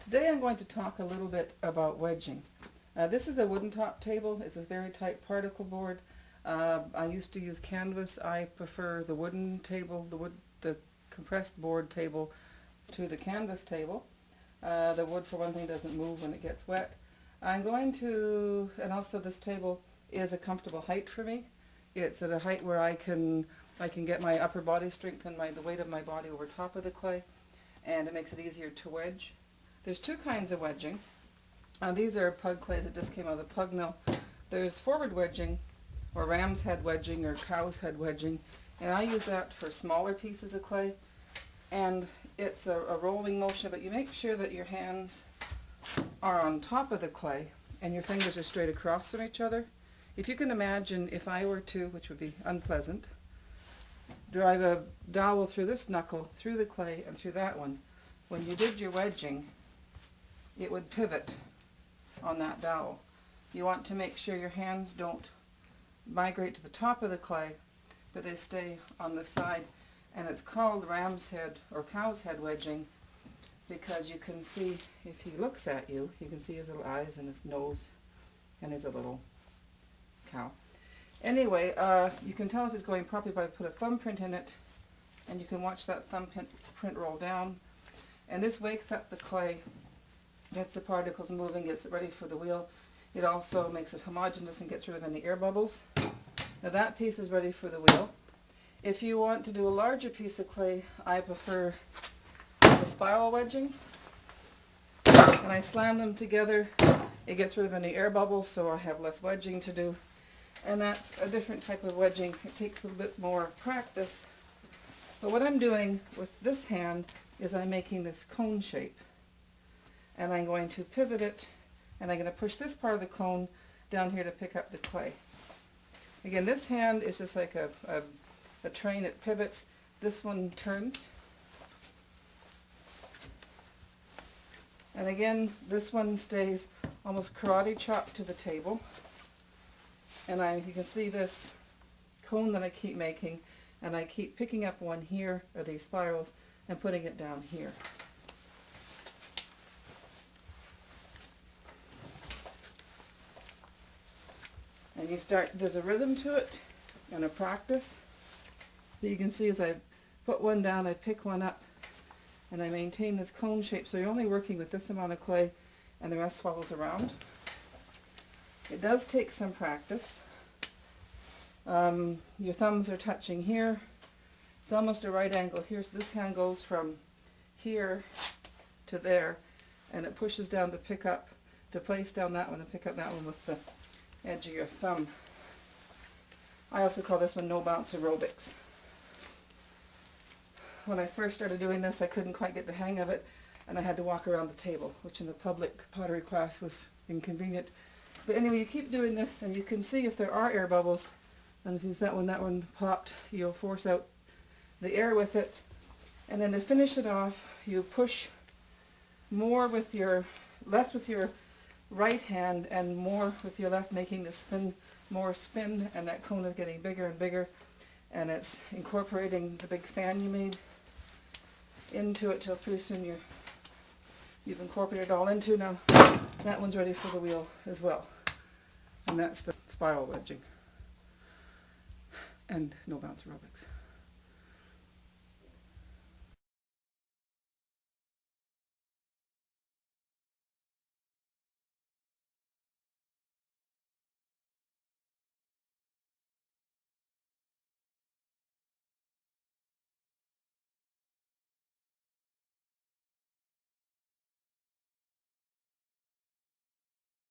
Today I'm going to talk a little bit about wedging. This is a wooden top table. It's a very tight particle board. I used to use canvas. I prefer the wooden table, the compressed board table to the canvas table. The wood, for one thing, doesn't move when it gets wet. I'm going to, and also this table is a comfortable height for me. It's at a height where I can get my upper body strength and the weight of my body over top of the clay, and it makes it easier to wedge. There's two kinds of wedging. These are pug clays that just came out of the pug mill. There's forward wedging, or ram's head wedging, or cow's head wedging, and I use that for smaller pieces of clay. And it's a rolling motion, but you make sure that your hands are on top of the clay and your fingers are straight across from each other. If you can imagine, if I were to, which would be unpleasant, drive a dowel through this knuckle, through the clay, and through that one, when you did your wedging, it would pivot on that dowel. You want to make sure your hands don't migrate to the top of the clay, but they stay on the side. And it's called ram's head or cow's head wedging because you can see, if he looks at you, you can see his little eyes and his nose, and he's a little cow. Anyway, you can tell if it's going properly by put a thumbprint in it, and you can watch that thumbprint roll down. And this wakes up the clay, gets the particles moving, gets it ready for the wheel. It also makes it homogeneous and gets rid of any air bubbles. Now that piece is ready for the wheel. If you want to do a larger piece of clay, I prefer the spiral wedging. And I slam them together. It gets rid of any air bubbles, so I have less wedging to do. And that's a different type of wedging. It takes a bit more practice. But what I'm doing with this hand is I'm making this cone shape. And I'm going to pivot it, and I'm going to push this part of the cone down here to pick up the clay. Again, this hand is just like a train. It pivots. This one turns. And again, this one stays almost karate chop to the table. And you can see this cone that I keep making, and I keep picking up one here, or these spirals, and putting it down here. And you start, there's a rhythm to it and a practice. But you can see as I put one down, I pick one up, and I maintain this cone shape. So you're only working with this amount of clay, and the rest follows around. It does take some practice. Your thumbs are touching here. It's almost a right angle here, so this hand goes from here to there, and it pushes down to pick up, to place down that one and pick up that one with the edge of your thumb. I also call this one no bounce aerobics. When I first started doing this, I couldn't quite get the hang of it, and I had to walk around the table, which in the public pottery class was inconvenient. But anyway, you keep doing this, and you can see if there are air bubbles. And since that one popped, you'll force out the air with it. And then to finish it off, you push more with less with your right hand and more with your left, making the spin, more spin, and that cone is getting bigger and bigger, and it's incorporating the big fan you made into it till pretty soon you've incorporated it all into. Now that one's ready for the wheel as well, and that's the spiral wedging and no bounce aerobics.